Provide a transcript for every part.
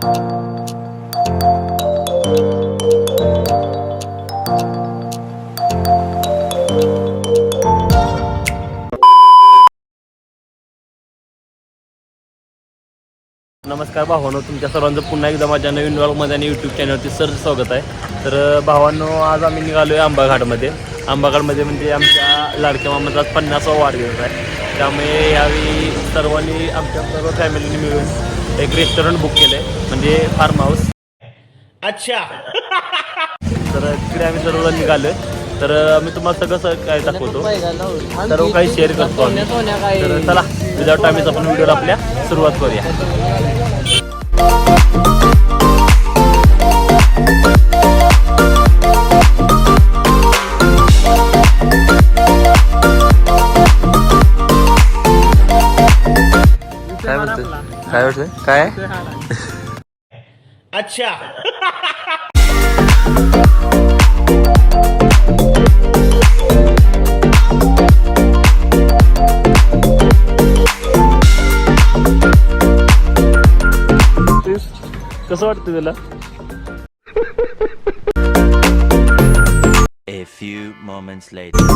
नमस्कार भावांनो, तुमच्या सर्वांचं पुन्हा एकदा माझ्या नवीन व्लॉगमध्ये आणि यूट्यूब चॅनलवरती स्वागत आहे. तर भावांनो, आज आम्ही निघालो आहे आंबाघाटमध्ये. आंबाघाटमध्ये म्हणजे आमच्या लाडक्या मामाचा 50वा वाढदिवस आहे. त्यामुळे यावेळी सर्वांनी आमच्या सर्व फॅमिलीने मिळून एक रेस्टॉरंट बुक केलं आहे, म्हणजे फार्म हाऊस. अच्छा. तर तिकडे आम्ही सर्वजण निघालो आहे. तर मी तुम्हाला सगळं काय दाखवतो, सर्व काही शेअर करतो आम्ही. तर चला, विदाउट टाइमच आपण व्हिडिओला आपल्या सुरुवात करूया. काय बोलतोय? काय वाटतंय? काय? अच्छा. कसं वाटतं तुला? A few moments later.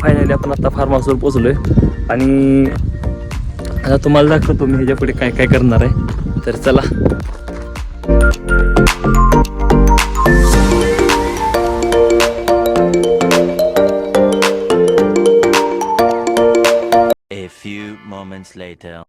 Finally आपण आता फार्म हाऊसवर पोहोचलोय आणि आता तुम्हाला दाखवतो मी ह्याच्या पुढे काय काय करणार आहे. तर चला. A few moments later.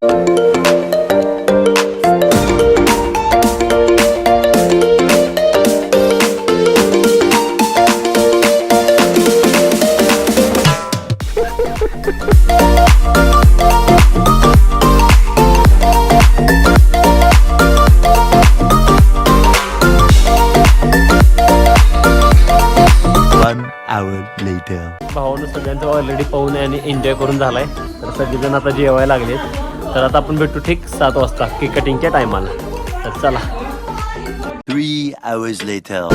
भावानं सगळ्यांचं ऑलरेडी पाहून आणि एन्जॉय करून झालाय. तर सगळेजण आता जेवायला लागलेत. तर आता आपण भेटू ठीक 7 वाजता केक कटिंगच्या टायमाला. तर चला. 3 hours later.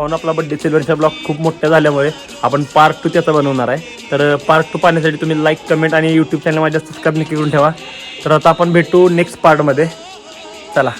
भावानं आपला बड्डे सेलिब्रेशन ब्लॉग खूप मोठा झाल्यामुळे आपण पार्ट 2 त्याचा बनवणार आहे. तर पार्ट 2 पाहण्यासाठी तुम्ही लाईक कमेंट आणि यूट्यूब चॅनल माझ्या सबस्क्राईब नक्की करून ठेवा. तर आता आपण भेटू नेक्स्ट पार्टमध्ये. चला.